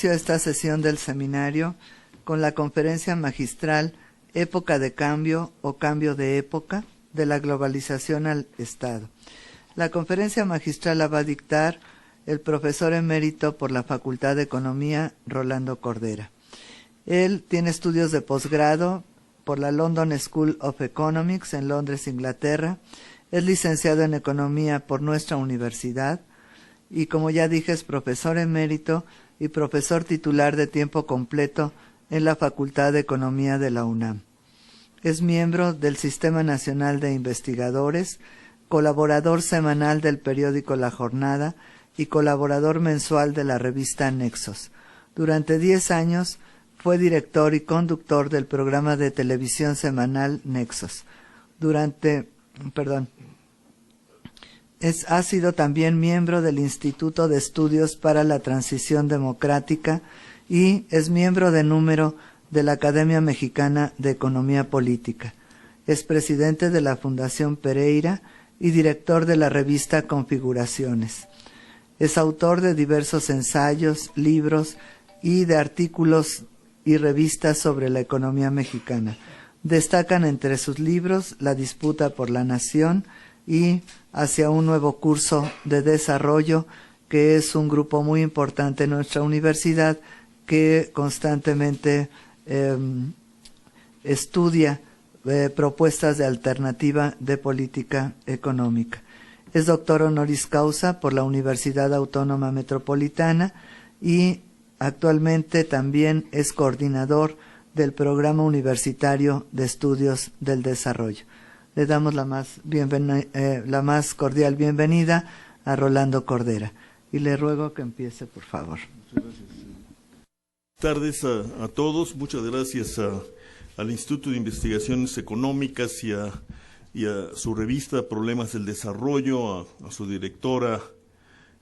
Esta sesión del seminario con la conferencia magistral Época de Cambio o Cambio de Época, de la globalización al Estado. La conferencia magistral la va a dictar el profesor emérito por la Facultad de Economía, Rolando Cordera. Él tiene estudios de posgrado por la London School of Economics en Londres, Inglaterra. Es licenciado en Economía por nuestra universidad y, como ya dije, es profesor emérito y profesor titular de tiempo completo en la Facultad de Economía de la UNAM. Es miembro del Sistema Nacional de Investigadores, colaborador semanal del periódico La Jornada y colaborador mensual de la revista Nexos. Durante 10 años fue director y conductor del programa de televisión semanal Nexos. Ha sido también miembro del Instituto de Estudios para la Transición Democrática y es miembro de número de la Academia Mexicana de Economía Política. Es presidente de la Fundación Pereira y director de la revista Configuraciones. Es autor de diversos ensayos, libros y de artículos y revistas sobre la economía mexicana. Destacan entre sus libros La disputa por la nación y Hacia un nuevo curso de desarrollo, que es un grupo muy importante en nuestra universidad que constantemente estudia propuestas de alternativa de política económica. Es doctor honoris causa por la Universidad Autónoma Metropolitana y actualmente también es coordinador del Programa Universitario de Estudios del Desarrollo. Le damos la más cordial bienvenida a Rolando Cordera y le ruego que empiece, por favor. Muchas gracias. Buenas tardes a todos. Muchas gracias al Instituto de Investigaciones Económicas y a su revista Problemas del Desarrollo, a su directora,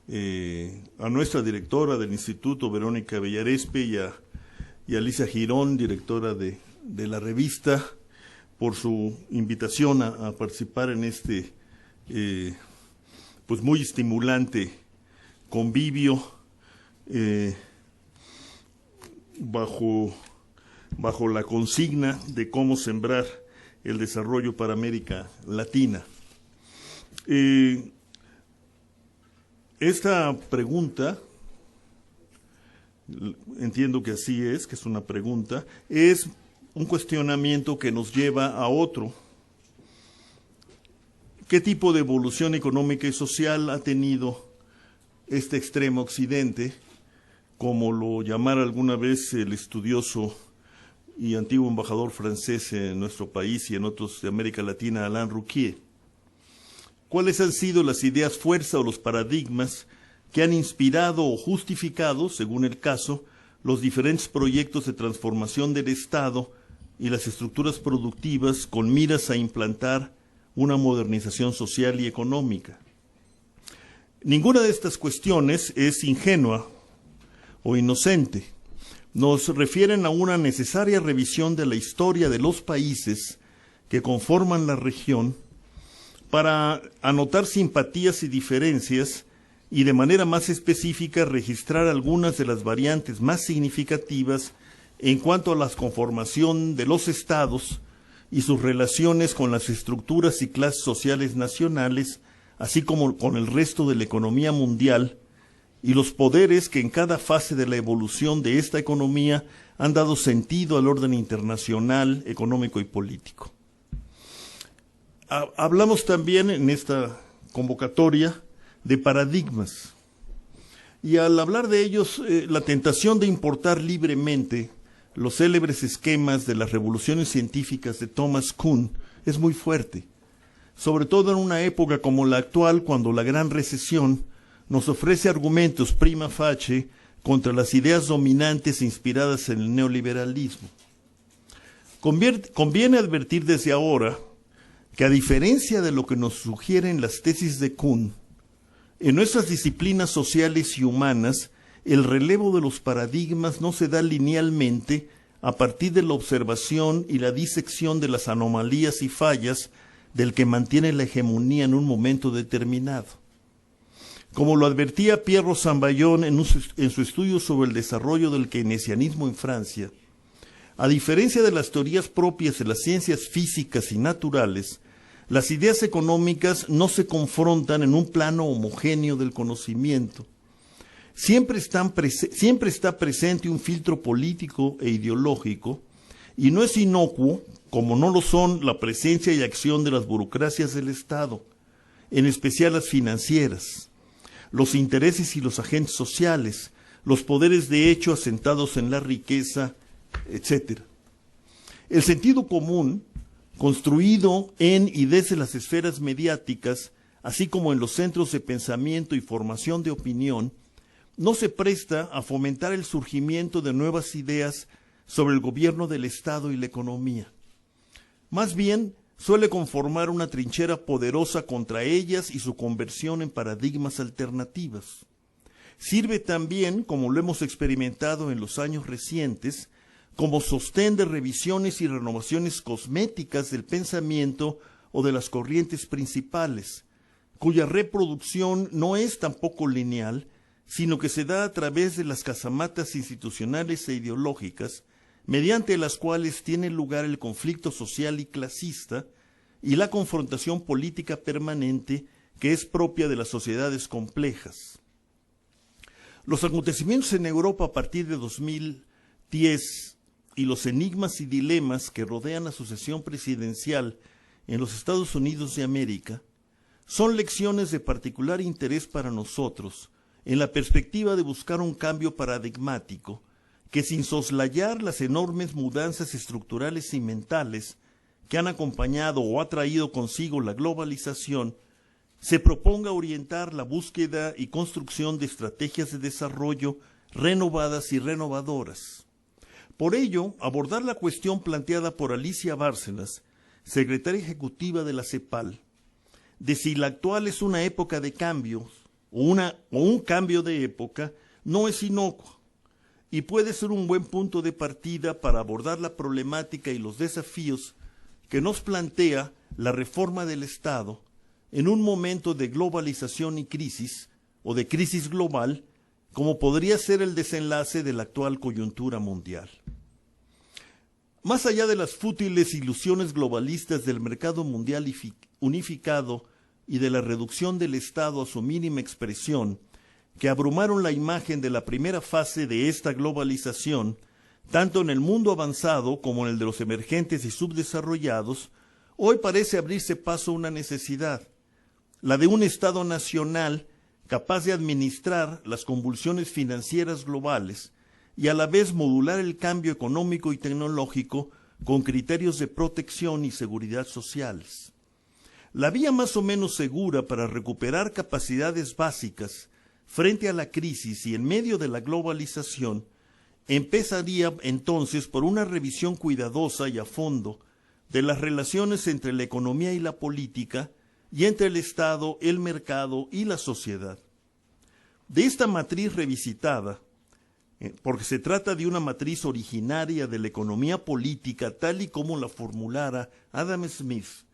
a nuestra directora del Instituto, Verónica Villarespe, y a Alicia Girón, directora de la revista, por su invitación a participar en este pues muy estimulante convivio bajo la consigna de cómo sembrar el desarrollo para América Latina. Esta pregunta, entiendo que así es, que es una pregunta, es un cuestionamiento que nos lleva a otro. ¿Qué tipo de evolución económica y social ha tenido este extremo occidente, como lo llamara alguna vez el estudioso y antiguo embajador francés en nuestro país y en otros de América Latina, Alain Rouquier? ¿Cuáles han sido las ideas fuerza o los paradigmas que han inspirado o justificado, según el caso, los diferentes proyectos de transformación del Estado y las estructuras productivas con miras a implantar una modernización social y económica? Ninguna de estas cuestiones es ingenua o inocente. Nos refieren a una necesaria revisión de la historia de los países que conforman la región para anotar simpatías y diferencias y de manera más específica registrar algunas de las variantes más significativas en cuanto a la conformación de los estados y sus relaciones con las estructuras y clases sociales nacionales, así como con el resto de la economía mundial, y los poderes que en cada fase de la evolución de esta economía han dado sentido al orden internacional, económico y político. Hablamos también en esta convocatoria de paradigmas, y al hablar de ellos, la tentación de importar libremente los célebres esquemas de las revoluciones científicas de Thomas Kuhn es muy fuerte, sobre todo en una época como la actual, cuando la gran recesión nos ofrece argumentos prima facie contra las ideas dominantes inspiradas en el neoliberalismo. Conviene advertir desde ahora que, a diferencia de lo que nos sugieren las tesis de Kuhn, en nuestras disciplinas sociales y humanas, el relevo de los paradigmas no se da linealmente a partir de la observación y la disección de las anomalías y fallas del que mantiene la hegemonía en un momento determinado. Como lo advertía Pierre Rosanvallon en su estudio sobre el desarrollo del keynesianismo en Francia, a diferencia de las teorías propias de las ciencias físicas y naturales, las ideas económicas no se confrontan en un plano homogéneo del conocimiento. Siempre está presente un filtro político e ideológico, y no es inocuo, como no lo son la presencia y acción de las burocracias del Estado, en especial las financieras, los intereses y los agentes sociales, los poderes de hecho asentados en la riqueza, etc. El sentido común, construido en y desde las esferas mediáticas, así como en los centros de pensamiento y formación de opinión, no se presta a fomentar el surgimiento de nuevas ideas sobre el gobierno del Estado y la economía. Más bien, suele conformar una trinchera poderosa contra ellas y su conversión en paradigmas alternativas. Sirve también, como lo hemos experimentado en los años recientes, como sostén de revisiones y renovaciones cosméticas del pensamiento o de las corrientes principales, cuya reproducción no es tampoco lineal, sino que se da a través de las casamatas institucionales e ideológicas, mediante las cuales tiene lugar el conflicto social y clasista y la confrontación política permanente que es propia de las sociedades complejas. Los acontecimientos en Europa a partir de 2010 y los enigmas y dilemas que rodean la sucesión presidencial en los Estados Unidos de América son lecciones de particular interés para nosotros en la perspectiva de buscar un cambio paradigmático que, sin soslayar las enormes mudanzas estructurales y mentales que han acompañado o ha traído consigo la globalización, se proponga orientar la búsqueda y construcción de estrategias de desarrollo renovadas y renovadoras. Por ello, abordar la cuestión planteada por Alicia Bárcenas, secretaria ejecutiva de la CEPAL, de si la actual es una época de cambios o un cambio de época, no es inocuo y puede ser un buen punto de partida para abordar la problemática y los desafíos que nos plantea la reforma del Estado en un momento de globalización y crisis, o de crisis global, como podría ser el desenlace de la actual coyuntura mundial. Más allá de las fútiles ilusiones globalistas del mercado mundial unificado y de la reducción del Estado a su mínima expresión, que abrumaron la imagen de la primera fase de esta globalización, tanto en el mundo avanzado como en el de los emergentes y subdesarrollados, hoy parece abrirse paso una necesidad, la de un Estado nacional capaz de administrar las convulsiones financieras globales y a la vez modular el cambio económico y tecnológico con criterios de protección y seguridad sociales. La vía más o menos segura para recuperar capacidades básicas frente a la crisis y en medio de la globalización empezaría entonces por una revisión cuidadosa y a fondo de las relaciones entre la economía y la política y entre el Estado, el mercado y la sociedad. De esta matriz revisitada, porque se trata de una matriz originaria de la economía política tal y como la formulara Adam Smith,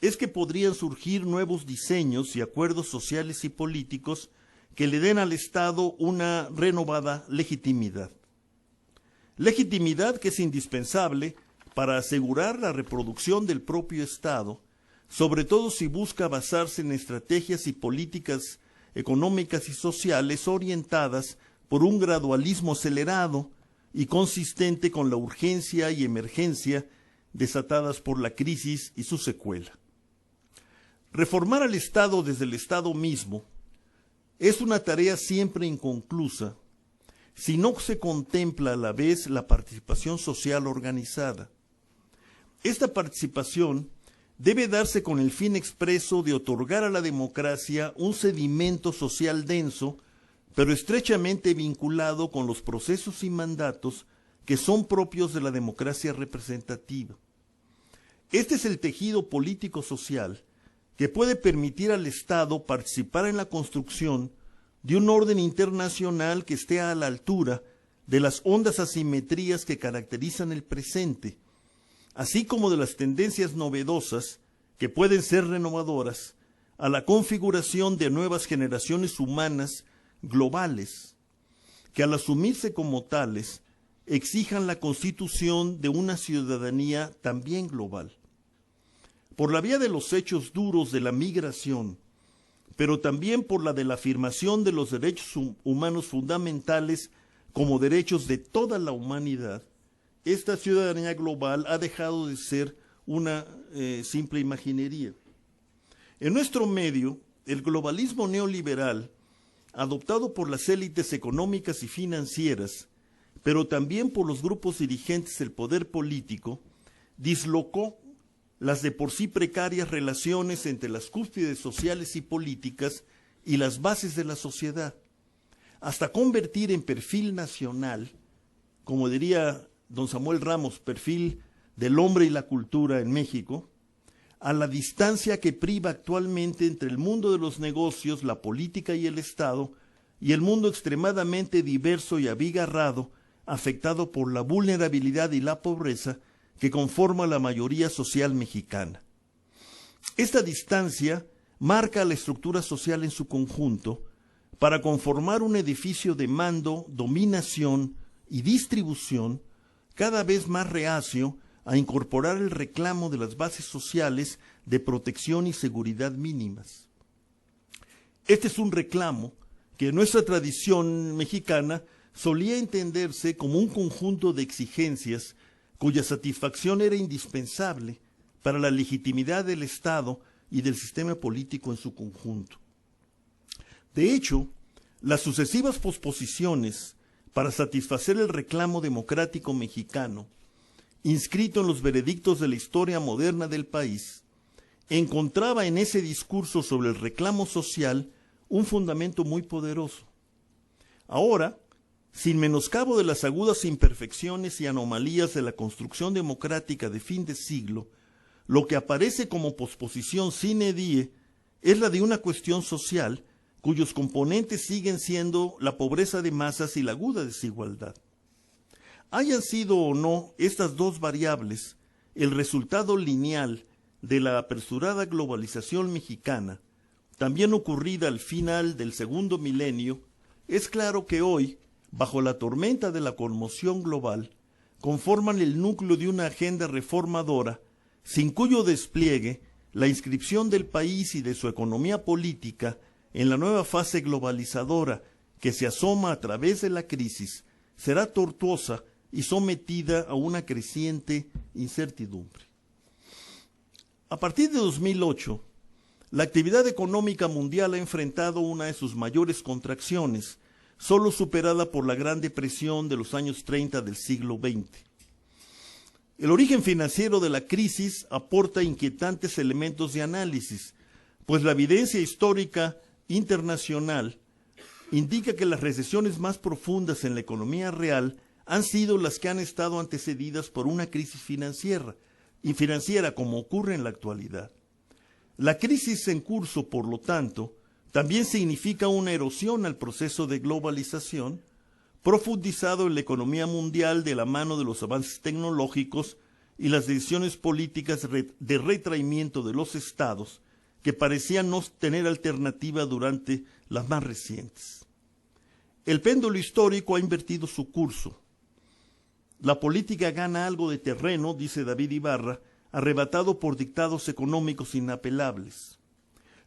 es que podrían surgir nuevos diseños y acuerdos sociales y políticos que le den al Estado una renovada legitimidad. Legitimidad que es indispensable para asegurar la reproducción del propio Estado, sobre todo si busca basarse en estrategias y políticas económicas y sociales orientadas por un gradualismo acelerado y consistente con la urgencia y emergencia desatadas por la crisis y su secuela. Reformar al Estado desde el Estado mismo es una tarea siempre inconclusa si no se contempla a la vez la participación social organizada. Esta participación debe darse con el fin expreso de otorgar a la democracia un sedimento social denso, pero estrechamente vinculado con los procesos y mandatos que son propios de la democracia representativa. Este es el tejido político-social que puede permitir al Estado participar en la construcción de un orden internacional que esté a la altura de las hondas asimetrías que caracterizan el presente, así como de las tendencias novedosas que pueden ser renovadoras, a la configuración de nuevas generaciones humanas globales, que al asumirse como tales, exijan la constitución de una ciudadanía también global. Por la vía de los hechos duros de la migración, pero también por la de la afirmación de los derechos humanos fundamentales como derechos de toda la humanidad, esta ciudadanía global ha dejado de ser una simple imaginería. En nuestro medio, el globalismo neoliberal, adoptado por las élites económicas y financieras, pero también por los grupos dirigentes del poder político, dislocó las de por sí precarias relaciones entre las cúspides sociales y políticas y las bases de la sociedad, hasta convertir en perfil nacional, como diría don Samuel Ramos, perfil del hombre y la cultura en México, a la distancia que priva actualmente entre el mundo de los negocios, la política y el Estado, y el mundo extremadamente diverso y abigarrado, afectado por la vulnerabilidad y la pobreza que conforma la mayoría social mexicana. Esta distancia marca la estructura social en su conjunto para conformar un edificio de mando, dominación y distribución cada vez más reacio a incorporar el reclamo de las bases sociales de protección y seguridad mínimas. Este es un reclamo que en nuestra tradición mexicana solía entenderse como un conjunto de exigencias cuya satisfacción era indispensable para la legitimidad del Estado y del sistema político en su conjunto. De hecho, las sucesivas posposiciones para satisfacer el reclamo democrático mexicano, inscrito en los veredictos de la historia moderna del país, encontraba en ese discurso sobre el reclamo social un fundamento muy poderoso. Ahora, sin menoscabo de las agudas imperfecciones y anomalías de la construcción democrática de fin de siglo, lo que aparece como posposición sine die es la de una cuestión social cuyos componentes siguen siendo la pobreza de masas y la aguda desigualdad. Hayan sido o no estas dos variables el resultado lineal de la apresurada globalización mexicana, también ocurrida al final del segundo milenio, es claro que hoy, bajo la tormenta de la conmoción global, conforman el núcleo de una agenda reformadora, sin cuyo despliegue la inscripción del país y de su economía política en la nueva fase globalizadora que se asoma a través de la crisis será tortuosa y sometida a una creciente incertidumbre. A partir de 2008, la actividad económica mundial ha enfrentado una de sus mayores contracciones, solo superada por la Gran Depresión de los años 30 del siglo XX. El origen financiero de la crisis aporta inquietantes elementos de análisis, pues la evidencia histórica internacional indica que las recesiones más profundas en la economía real han sido las que han estado antecedidas por una crisis financiera, como ocurre en la actualidad. La crisis en curso, por lo tanto, también significa una erosión al proceso de globalización, profundizado en la economía mundial de la mano de los avances tecnológicos y las decisiones políticas de retraimiento de los estados, que parecían no tener alternativa durante las más recientes. El péndulo histórico ha invertido su curso. La política gana algo de terreno, dice David Ibarra, arrebatado por dictados económicos inapelables.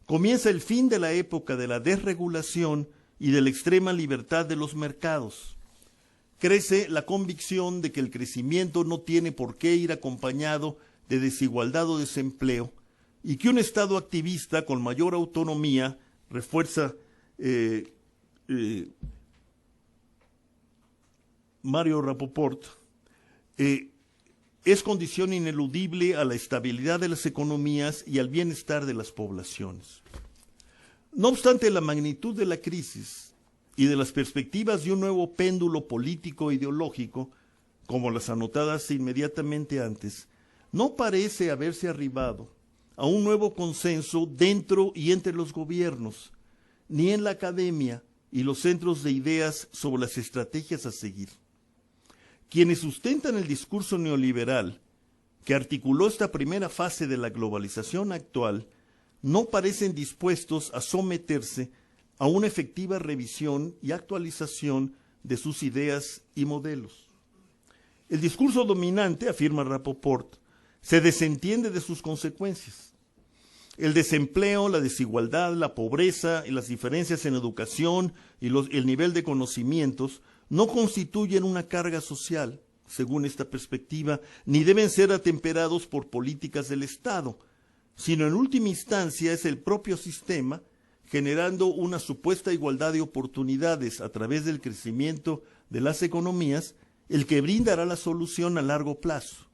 Comienza el fin de la época de la desregulación y de la extrema libertad de los mercados. Crece la convicción de que el crecimiento no tiene por qué ir acompañado de desigualdad o desempleo, y que un Estado activista con mayor autonomía, refuerza Mario Rapoport, es condición ineludible a la estabilidad de las economías y al bienestar de las poblaciones. No obstante la magnitud de la crisis y de las perspectivas de un nuevo péndulo político e ideológico, como las anotadas inmediatamente antes, no parece haberse arribado a un nuevo consenso dentro y entre los gobiernos, ni en la academia y los centros de ideas sobre las estrategias a seguir. Quienes sustentan el discurso neoliberal que articuló esta primera fase de la globalización actual no parecen dispuestos a someterse a una efectiva revisión y actualización de sus ideas y modelos. El discurso dominante, afirma Rapoport, se desentiende de sus consecuencias. El desempleo, la desigualdad, la pobreza y las diferencias en educación y el nivel de conocimientos no constituyen una carga social, según esta perspectiva, ni deben ser atemperados por políticas del Estado, sino en última instancia es el propio sistema, generando una supuesta igualdad de oportunidades a través del crecimiento de las economías, el que brindará la solución a largo plazo,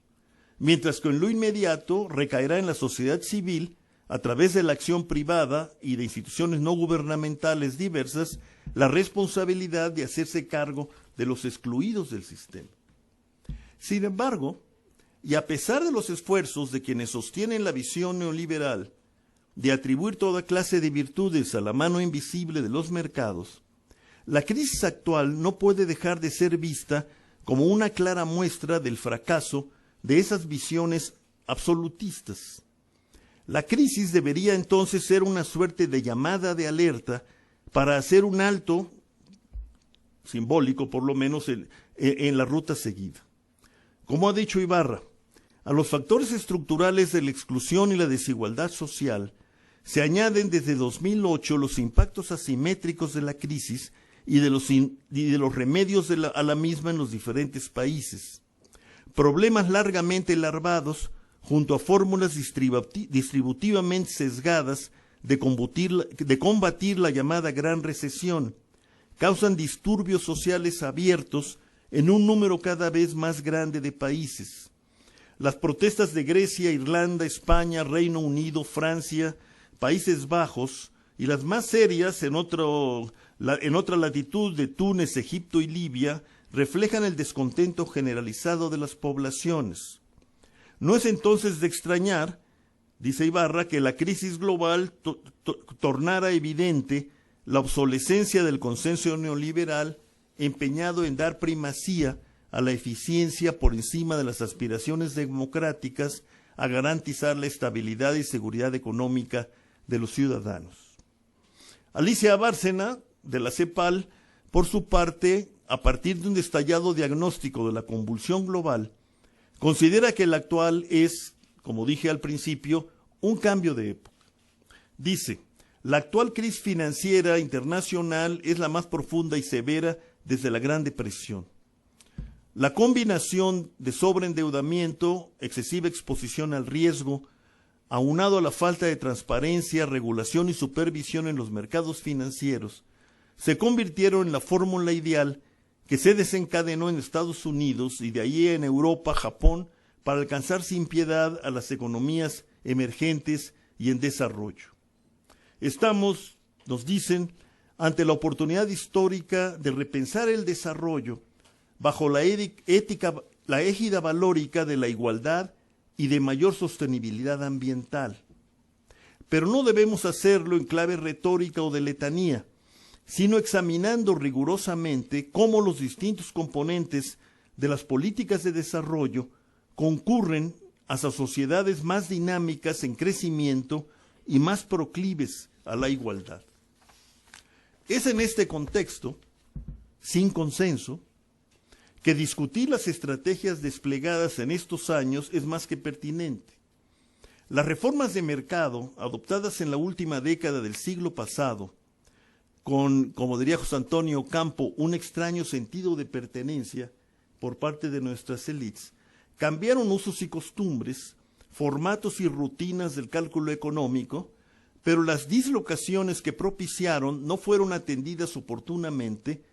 mientras que en lo inmediato recaerá en la sociedad civil, a través de la acción privada y de instituciones no gubernamentales diversas, la responsabilidad de hacerse cargo de los excluidos del sistema. Sin embargo, y a pesar de los esfuerzos de quienes sostienen la visión neoliberal de atribuir toda clase de virtudes a la mano invisible de los mercados, la crisis actual no puede dejar de ser vista como una clara muestra del fracaso de esas visiones absolutistas. La crisis debería entonces ser una suerte de llamada de alerta para hacer un alto, simbólico por lo menos, en la ruta seguida. Como ha dicho Ibarra, a los factores estructurales de la exclusión y la desigualdad social se añaden desde 2008 los impactos asimétricos de la crisis y de los remedios a la misma en los diferentes países. Problemas largamente larvados junto a fórmulas distributivamente sesgadas de combatir la llamada gran recesión, causan disturbios sociales abiertos en un número cada vez más grande de países. Las protestas de Grecia, Irlanda, España, Reino Unido, Francia, Países Bajos y las más serias en otra latitud de Túnez, Egipto y Libia reflejan el descontento generalizado de las poblaciones. No es entonces de extrañar, dice Ibarra, que la crisis global tornara evidente la obsolescencia del consenso neoliberal empeñado en dar primacía a la eficiencia por encima de las aspiraciones democráticas a garantizar la estabilidad y seguridad económica de los ciudadanos. Alicia Bárcena, de la CEPAL, por su parte, a partir de un detallado diagnóstico de la convulsión global, considera que el actual es, como dije al principio, un cambio de época. Dice, la actual crisis financiera internacional es la más profunda y severa desde la Gran Depresión. La combinación de sobreendeudamiento, excesiva exposición al riesgo, aunado a la falta de transparencia, regulación y supervisión en los mercados financieros, se convirtieron en la fórmula ideal que se desencadenó en Estados Unidos y de ahí en Europa, Japón, para alcanzar sin piedad a las economías emergentes y en desarrollo. Estamos, nos dicen, ante la oportunidad histórica de repensar el desarrollo bajo la égida valórica de la igualdad y de mayor sostenibilidad ambiental. Pero no debemos hacerlo en clave retórica o de letanía, sino examinando rigurosamente cómo los distintos componentes de las políticas de desarrollo concurren hacia sociedades más dinámicas en crecimiento y más proclives a la igualdad. Es en este contexto, sin consenso, que discutir las estrategias desplegadas en estos años es más que pertinente. Las reformas de mercado adoptadas en la última década del siglo pasado, con, como diría José Antonio Campo, un extraño sentido de pertenencia por parte de nuestras élites, cambiaron usos y costumbres, formatos y rutinas del cálculo económico, pero las dislocaciones que propiciaron no fueron atendidas oportunamente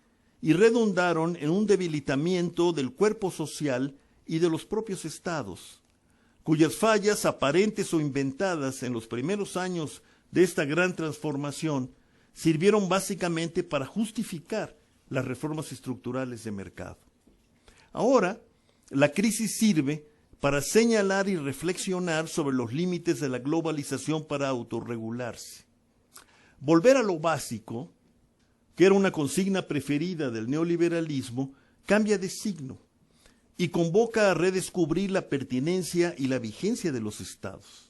y redundaron en un debilitamiento del cuerpo social y de los propios estados, cuyas fallas aparentes o inventadas en los primeros años de esta gran transformación sirvieron básicamente para justificar las reformas estructurales de mercado. Ahora, la crisis sirve para señalar y reflexionar sobre los límites de la globalización para autorregularse. Volver a lo básico, que era una consigna preferida del neoliberalismo, cambia de signo y convoca a redescubrir la pertinencia y la vigencia de los estados.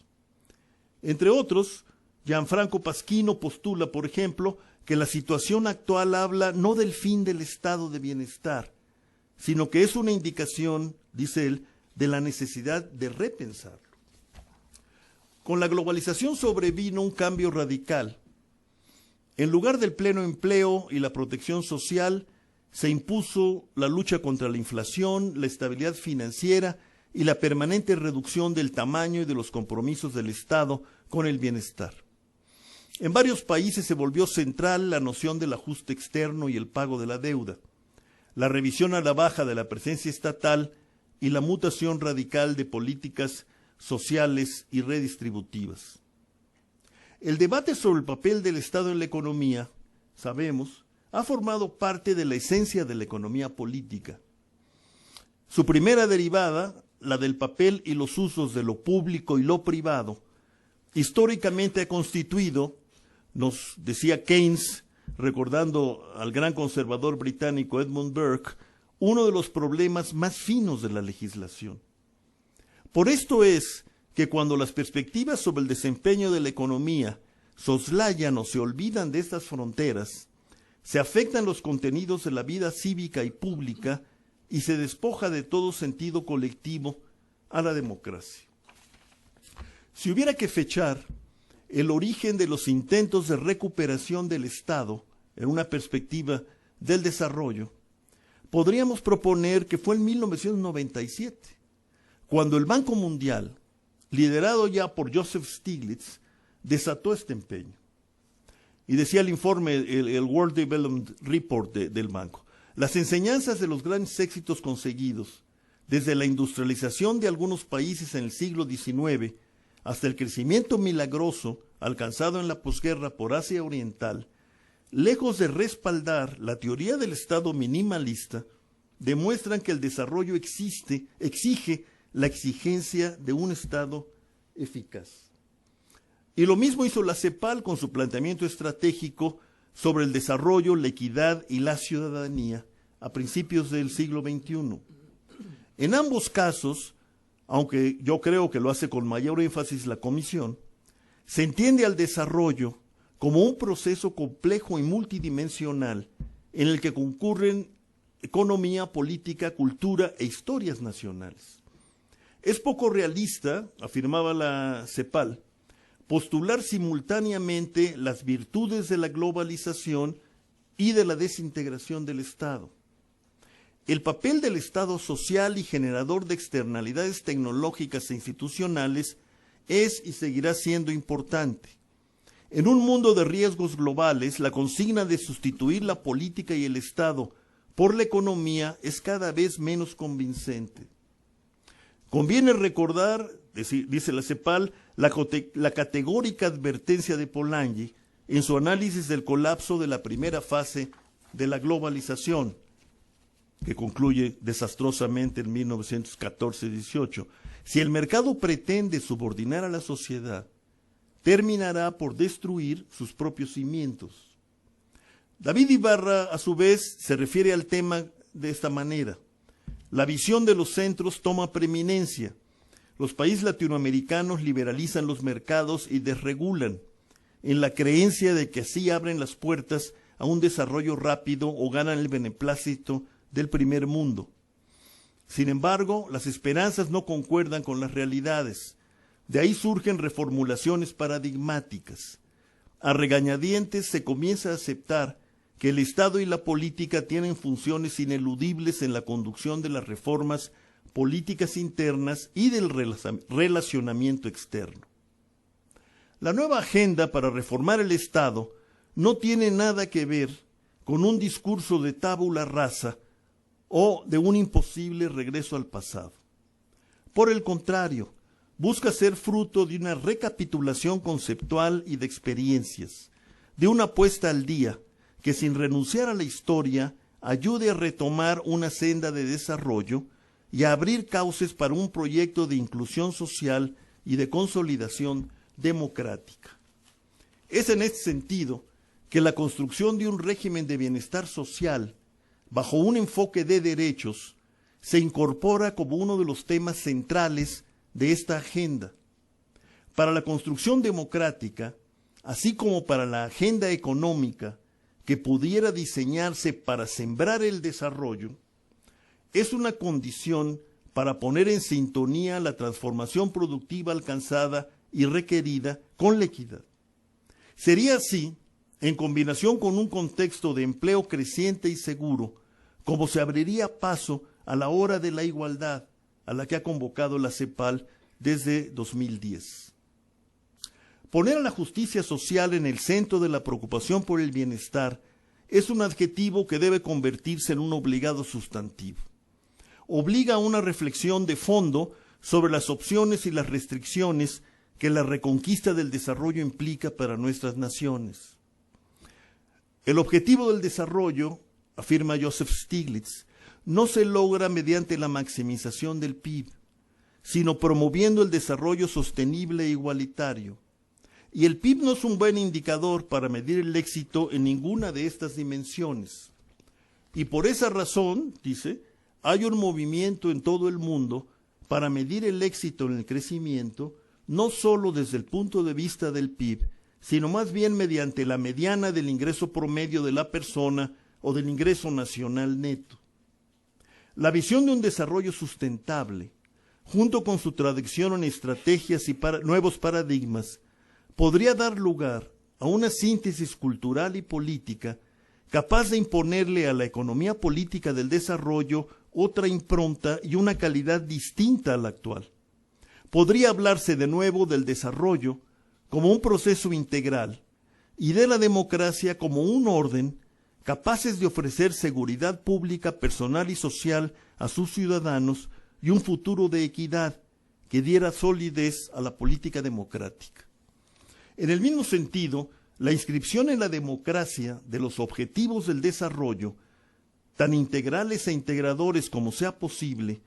Entre otros, Gianfranco Pasquino postula, por ejemplo, que la situación actual habla no del fin del estado de bienestar, sino que es una indicación, dice él, de la necesidad de repensarlo. Con la globalización sobrevino un cambio radical. En lugar del pleno empleo y la protección social, se impuso la lucha contra la inflación, la estabilidad financiera y la permanente reducción del tamaño y de los compromisos del Estado con el bienestar. En varios países se volvió central la noción del ajuste externo y el pago de la deuda, la revisión a la baja de la presencia estatal y la mutación radical de políticas sociales y redistributivas. El debate sobre el papel del Estado en la economía, sabemos, ha formado parte de la esencia de la economía política. Su primera derivada, la del papel y los usos de lo público y lo privado, históricamente ha constituido, nos decía Keynes, recordando al gran conservador británico Edmund Burke, uno de los problemas más finos de la legislación. Por esto es que cuando las perspectivas sobre el desempeño de la economía soslayan o se olvidan de estas fronteras, se afectan los contenidos de la vida cívica y pública y se despoja de todo sentido colectivo a la democracia. Si hubiera que fechar el origen de los intentos de recuperación del Estado en una perspectiva del desarrollo, podríamos proponer que fue en 1997, cuando el Banco Mundial, liderado ya por Joseph Stiglitz, desató este empeño. Y decía el informe, el World Development Report del banco, las enseñanzas de los grandes éxitos conseguidos, desde la industrialización de algunos países en el siglo XIX hasta el crecimiento milagroso alcanzado en la posguerra por Asia Oriental, lejos de respaldar la teoría del Estado minimalista, demuestran que el desarrollo exige la exigencia de un Estado eficaz. Y lo mismo hizo la CEPAL con su planteamiento estratégico sobre el desarrollo, la equidad y la ciudadanía a principios del siglo XXI. En ambos casos, aunque yo creo que lo hace con mayor énfasis la Comisión, se entiende al desarrollo como un proceso complejo y multidimensional en el que concurren economía, política, cultura e historias nacionales. Es poco realista, afirmaba la CEPAL, postular simultáneamente las virtudes de la globalización y de la desintegración del Estado. El papel del Estado social y generador de externalidades tecnológicas e institucionales es y seguirá siendo importante. En un mundo de riesgos globales, la consigna de sustituir la política y el Estado por la economía es cada vez menos convincente. Conviene recordar, dice la CEPAL, la categórica advertencia de Polanyi en su análisis del colapso de la primera fase de la globalización, que concluye desastrosamente en 1914-18. Si el mercado pretende subordinar a la sociedad, terminará por destruir sus propios cimientos. David Ibarra, a su vez, se refiere al tema de esta manera. La visión de los centros toma preeminencia. Los países latinoamericanos liberalizan los mercados y desregulan, en la creencia de que así abren las puertas a un desarrollo rápido o ganan el beneplácito del primer mundo. Sin embargo, las esperanzas no concuerdan con las realidades. De ahí surgen reformulaciones paradigmáticas. A regañadientes se comienza a aceptar que el Estado y la política tienen funciones ineludibles en la conducción de las reformas políticas internas y del relacionamiento externo. La nueva agenda para reformar el Estado no tiene nada que ver con un discurso de tabula rasa o de un imposible regreso al pasado. Por el contrario, busca ser fruto de una recapitulación conceptual y de experiencias, de una puesta al día que sin renunciar a la historia ayude a retomar una senda de desarrollo y a abrir cauces para un proyecto de inclusión social y de consolidación democrática. Es en este sentido que la construcción de un régimen de bienestar social bajo un enfoque de derechos se incorpora como uno de los temas centrales de esta agenda. Para la construcción democrática así como para la agenda económica que pudiera diseñarse para sembrar el desarrollo, es una condición para poner en sintonía la transformación productiva alcanzada y requerida con la equidad. Sería así, en combinación con un contexto de empleo creciente y seguro, como se abriría paso a la hora de la igualdad a la que ha convocado la CEPAL desde 2010. Poner a la justicia social en el centro de la preocupación por el bienestar es un adjetivo que debe convertirse en un obligado sustantivo. Obliga a una reflexión de fondo sobre las opciones y las restricciones que la reconquista del desarrollo implica para nuestras naciones. El objetivo del desarrollo, afirma Joseph Stiglitz, no se logra mediante la maximización del PIB, sino promoviendo el desarrollo sostenible e igualitario. Y el PIB no es un buen indicador para medir el éxito en ninguna de estas dimensiones. Y por esa razón, dice, hay un movimiento en todo el mundo para medir el éxito en el crecimiento, no solo desde el punto de vista del PIB, sino más bien mediante la mediana del ingreso promedio de la persona o del ingreso nacional neto. La visión de un desarrollo sustentable, junto con su traducción en estrategias y nuevos paradigmas, podría dar lugar a una síntesis cultural y política capaz de imponerle a la economía política del desarrollo otra impronta y una calidad distinta a la actual. Podría hablarse de nuevo del desarrollo como un proceso integral y de la democracia como un orden capaces de ofrecer seguridad pública, personal y social a sus ciudadanos y un futuro de equidad que diera solidez a la política democrática. En el mismo sentido, la inscripción en la democracia de los objetivos del desarrollo, tan integrales e integradores como sea posible,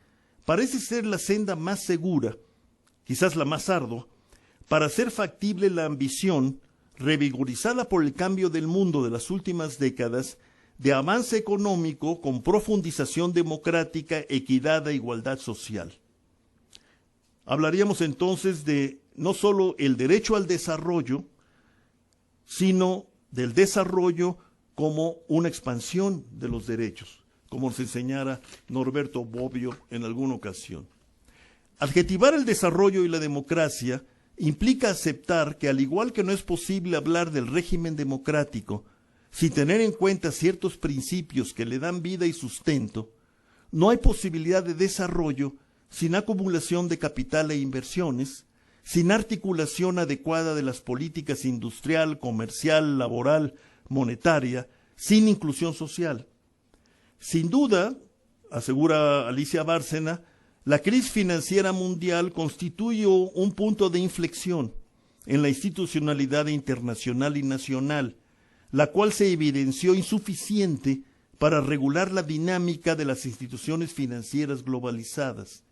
parece ser la senda más segura, quizás la más ardua, para hacer factible la ambición, revigorizada por el cambio del mundo de las últimas décadas, de avance económico con profundización democrática, equidad e igualdad social. Hablaríamos entonces de no solo el derecho al desarrollo, sino del desarrollo como una expansión de los derechos, como nos enseñara Norberto Bobbio en alguna ocasión. Adjetivar el desarrollo y la democracia implica aceptar que, al igual que no es posible hablar del régimen democrático sin tener en cuenta ciertos principios que le dan vida y sustento, no hay posibilidad de desarrollo sin acumulación de capital e inversiones, sin articulación adecuada de las políticas industrial, comercial, laboral, monetaria, sin inclusión social. Sin duda, asegura Alicia Bárcena, la crisis financiera mundial constituye un punto de inflexión en la institucionalidad internacional y nacional, la cual se evidenció insuficiente para regular la dinámica de las instituciones financieras globalizadas.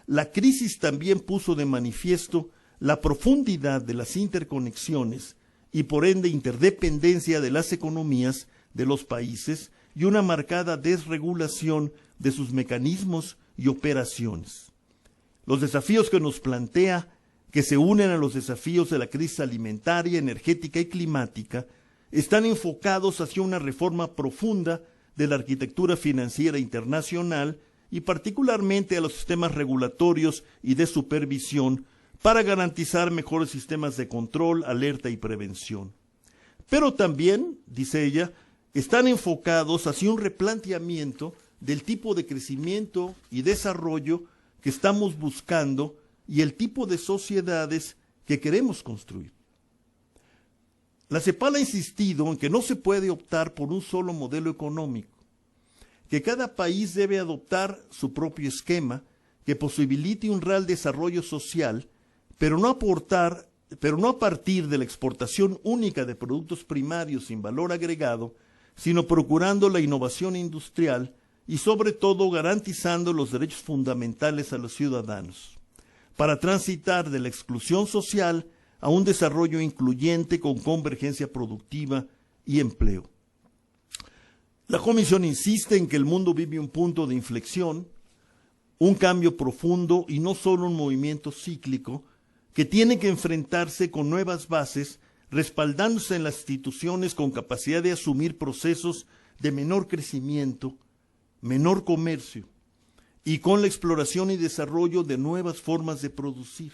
La crisis también puso de manifiesto la profundidad de las interconexiones y por ende interdependencia de las economías de los países y una marcada desregulación de sus mecanismos y operaciones. Los desafíos que nos plantea, que se unen a los desafíos de la crisis alimentaria, energética y climática, están enfocados hacia una reforma profunda de la arquitectura financiera internacional y particularmente a los sistemas regulatorios y de supervisión para garantizar mejores sistemas de control, alerta y prevención. Pero también, dice ella, están enfocados hacia un replanteamiento del tipo de crecimiento y desarrollo que estamos buscando y el tipo de sociedades que queremos construir. La CEPAL ha insistido en que no se puede optar por un solo modelo económico, que cada país debe adoptar su propio esquema que posibilite un real desarrollo social, pero no a partir de la exportación única de productos primarios sin valor agregado, sino procurando la innovación industrial y sobre todo garantizando los derechos fundamentales a los ciudadanos, para transitar de la exclusión social a un desarrollo incluyente con convergencia productiva y empleo. La Comisión insiste en que el mundo vive un punto de inflexión, un cambio profundo y no solo un movimiento cíclico que tiene que enfrentarse con nuevas bases respaldándose en las instituciones con capacidad de asumir procesos de menor crecimiento, menor comercio, y con la exploración y desarrollo de nuevas formas de producir,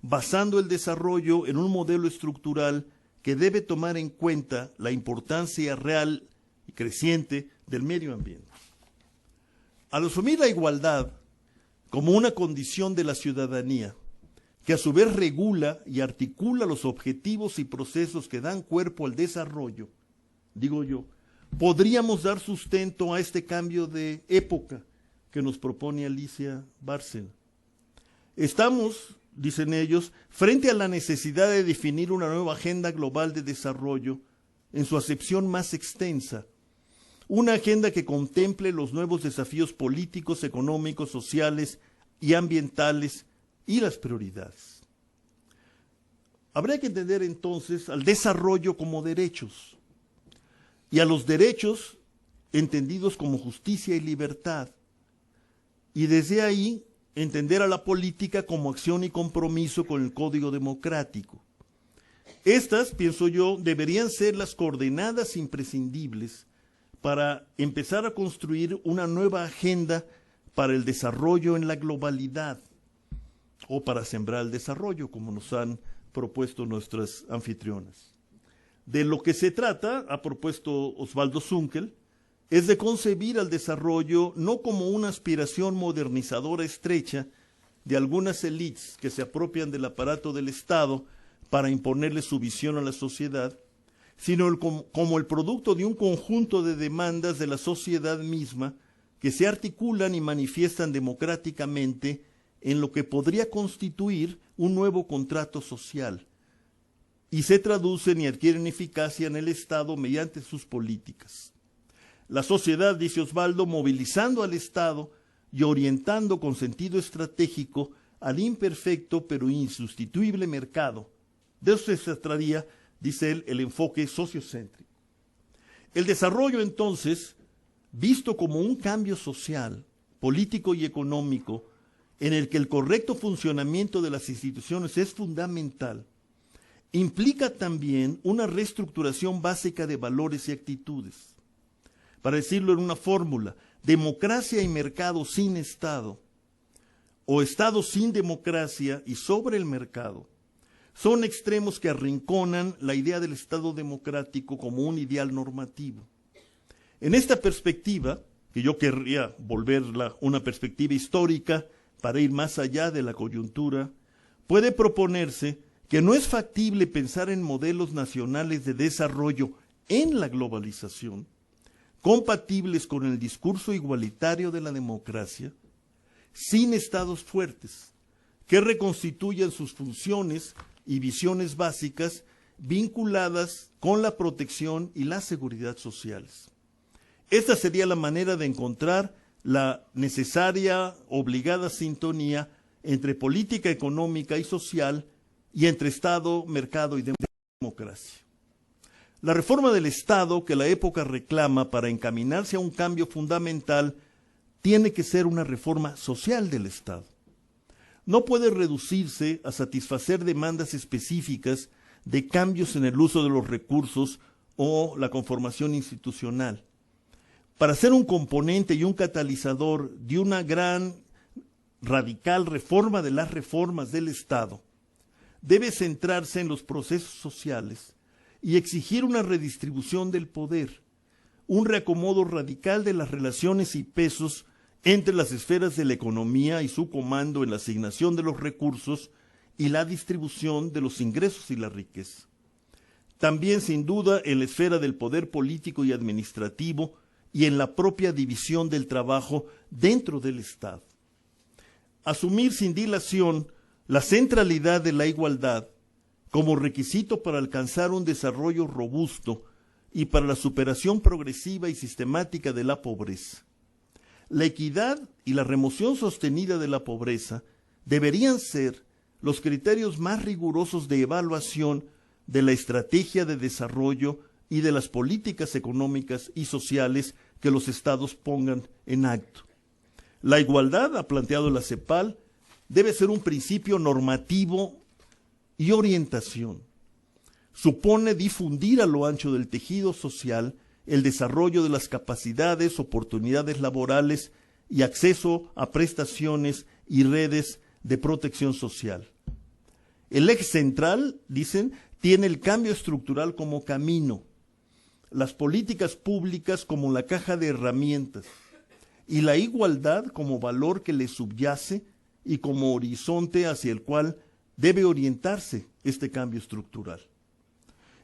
basando el desarrollo en un modelo estructural que debe tomar en cuenta la importancia real y creciente del medio ambiente. Al asumir la igualdad como una condición de la ciudadanía, que a su vez regula y articula los objetivos y procesos que dan cuerpo al desarrollo, digo yo, podríamos dar sustento a este cambio de época que nos propone Alicia Bárcena. Estamos, dicen ellos, frente a la necesidad de definir una nueva agenda global de desarrollo en su acepción más extensa, una agenda que contemple los nuevos desafíos políticos, económicos, sociales y ambientales y las prioridades. Habría que entender entonces al desarrollo como derechos y a los derechos entendidos como justicia y libertad, y desde ahí entender a la política como acción y compromiso con el código democrático. Estas, pienso yo, deberían ser las coordenadas imprescindibles para empezar a construir una nueva agenda para el desarrollo en la globalidad, o para sembrar el desarrollo, como nos han propuesto nuestras anfitrionas. De lo que se trata, ha propuesto Osvaldo Zunkel, es de concebir al desarrollo no como una aspiración modernizadora estrecha de algunas élites que se apropian del aparato del Estado para imponerle su visión a la sociedad, sino como el producto de un conjunto de demandas de la sociedad misma que se articulan y manifiestan democráticamente en lo que podría constituir un nuevo contrato social, y se traducen y adquieren eficacia en el Estado mediante sus políticas. La sociedad, dice Osvaldo, movilizando al Estado y orientando con sentido estratégico al imperfecto pero insustituible mercado. De eso se trataría, dice él, el enfoque sociocéntrico. El desarrollo, entonces, visto como un cambio social, político y económico, en el que el correcto funcionamiento de las instituciones es fundamental, implica también una reestructuración básica de valores y actitudes. Para decirlo en una fórmula, democracia y mercado sin Estado, o Estado sin democracia y sobre el mercado, son extremos que arrinconan la idea del Estado democrático como un ideal normativo. En esta perspectiva, que yo querría volverla una perspectiva histórica para ir más allá de la coyuntura, puede proponerse que no es factible pensar en modelos nacionales de desarrollo en la globalización, compatibles con el discurso igualitario de la democracia, sin estados fuertes, que reconstituyan sus funciones y visiones básicas vinculadas con la protección y la seguridad sociales. Esta sería la manera de encontrar la necesaria, obligada sintonía entre política económica y social y entre Estado, mercado y democracia. La reforma del Estado que la época reclama para encaminarse a un cambio fundamental tiene que ser una reforma social del Estado. No puede reducirse a satisfacer demandas específicas de cambios en el uso de los recursos o la conformación institucional. Para ser un componente y un catalizador de una gran, radical reforma de las reformas del Estado, debe centrarse en los procesos sociales y exigir una redistribución del poder, un reacomodo radical de las relaciones y pesos entre las esferas de la economía y su comando en la asignación de los recursos y la distribución de los ingresos y la riqueza. También, sin duda, en la esfera del poder político y administrativo y en la propia división del trabajo dentro del Estado. Asumir sin dilación la centralidad de la igualdad como requisito para alcanzar un desarrollo robusto y para la superación progresiva y sistemática de la pobreza. La equidad y la remoción sostenida de la pobreza deberían ser los criterios más rigurosos de evaluación de la estrategia de desarrollo y de las políticas económicas y sociales que los estados pongan en acto. La igualdad, ha planteado la CEPAL, debe ser un principio normativo y orientación. supone difundir a lo ancho del tejido social el desarrollo de las capacidades, oportunidades laborales y acceso a prestaciones y redes de protección social. El eje central, dicen, tiene el cambio estructural como camino, las políticas públicas como la caja de herramientas y la igualdad como valor que le subyace y como horizonte hacia el cual debe orientarse este cambio estructural.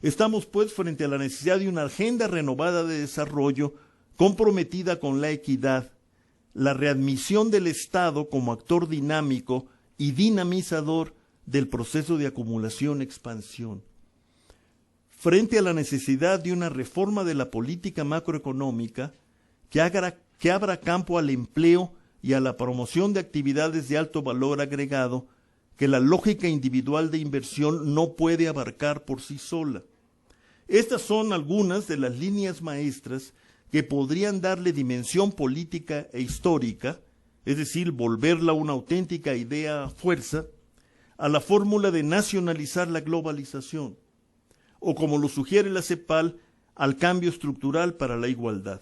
Estamos, pues, frente a la necesidad de una agenda renovada de desarrollo comprometida con la equidad, la readmisión del Estado como actor dinámico y dinamizador del proceso de acumulación-expansión. Frente a la necesidad de una reforma de la política macroeconómica que abra campo al empleo y a la promoción de actividades de alto valor agregado que la lógica individual de inversión no puede abarcar por sí sola. Estas son algunas de las líneas maestras que podrían darle dimensión política e histórica, es decir, volverla una auténtica idea fuerza, a la fórmula de nacionalizar la globalización, o como lo sugiere la CEPAL, al cambio estructural para la igualdad.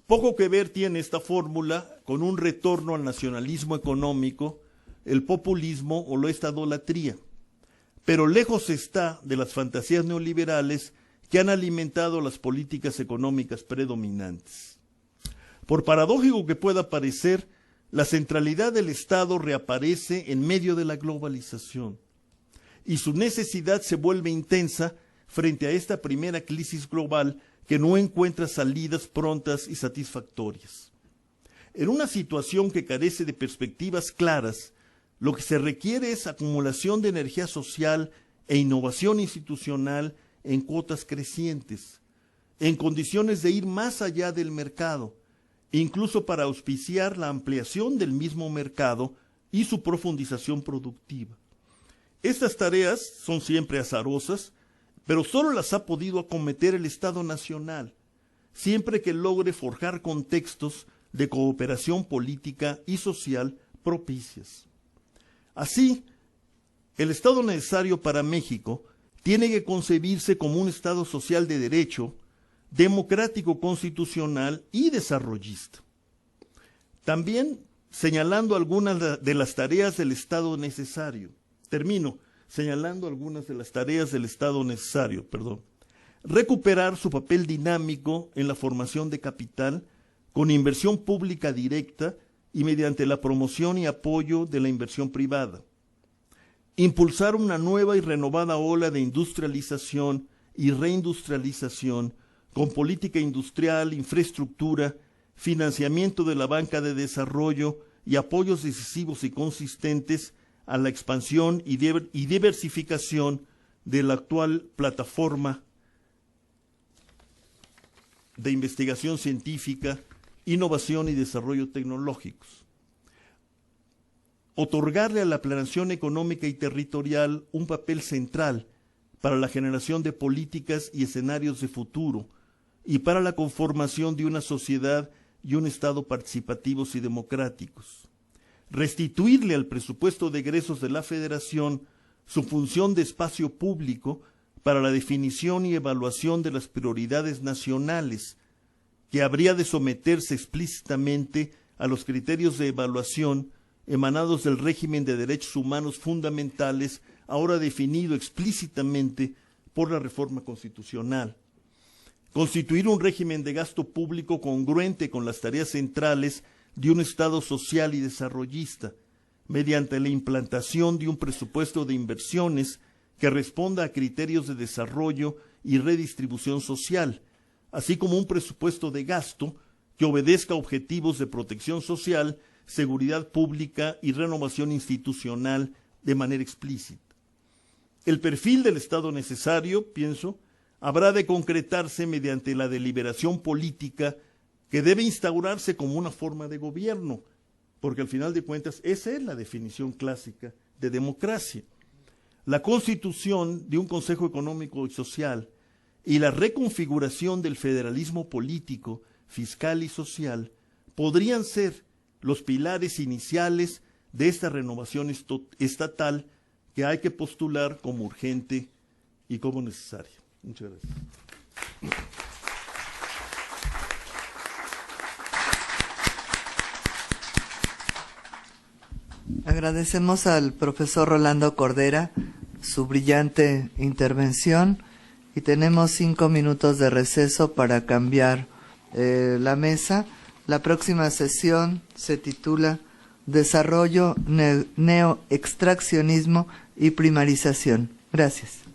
Poco que ver tiene esta fórmula con un retorno al nacionalismo económico, el populismo o la estadolatría, pero lejos está de las fantasías neoliberales que han alimentado las políticas económicas predominantes. Por paradójico que pueda parecer, la centralidad del Estado reaparece en medio de la globalización y su necesidad se vuelve intensa frente a esta primera crisis global que no encuentra salidas prontas y satisfactorias. En una situación que carece de perspectivas claras, lo que se requiere es acumulación de energía social e innovación institucional en cuotas crecientes, en condiciones de ir más allá del mercado, incluso para auspiciar la ampliación del mismo mercado y su profundización productiva. Estas tareas son siempre azarosas, pero solo las ha podido acometer el Estado Nacional, siempre que logre forjar contextos de cooperación política y social propicias. Así, el Estado necesario para México tiene que concebirse como un Estado social de derecho, democrático constitucional y desarrollista. También señalando algunas de las tareas del Estado necesario. Señalando algunas de las tareas del Estado necesario, recuperar su papel dinámico en la formación de capital con inversión pública directa y mediante la promoción y apoyo de la inversión privada. Impulsar una nueva y renovada ola de industrialización y reindustrialización con política industrial, infraestructura, financiamiento de la banca de desarrollo y apoyos decisivos y consistentes a la expansión y diversificación de la actual plataforma de investigación científica, innovación y desarrollo tecnológicos. Otorgarle a la planeación económica y territorial un papel central para la generación de políticas y escenarios de futuro y para la conformación de una sociedad y un Estado participativos y democráticos. Restituirle al presupuesto de egresos de la Federación su función de espacio público para la definición y evaluación de las prioridades nacionales, que habría de someterse explícitamente a los criterios de evaluación emanados del régimen de derechos humanos fundamentales, ahora definido explícitamente por la reforma constitucional. Constituir un régimen de gasto público congruente con las tareas centrales de un Estado social y desarrollista, mediante la implantación de un presupuesto de inversiones que responda a criterios de desarrollo y redistribución social, así como un presupuesto de gasto que obedezca a objetivos de protección social, seguridad pública y renovación institucional de manera explícita. El perfil del Estado necesario, pienso, habrá de concretarse mediante la deliberación política que debe instaurarse como una forma de gobierno, porque al final de cuentas esa es la definición clásica de democracia. La constitución de un Consejo Económico y Social y la reconfiguración del federalismo político, fiscal y social podrían ser los pilares iniciales de esta renovación estatal que hay que postular como urgente y como necesaria. Muchas gracias. Agradecemos al profesor Rolando Cordera su brillante intervención y tenemos 5 minutos de receso para cambiar la mesa. La próxima sesión se titula Desarrollo, Neoextraccionismo y Primarización. Gracias.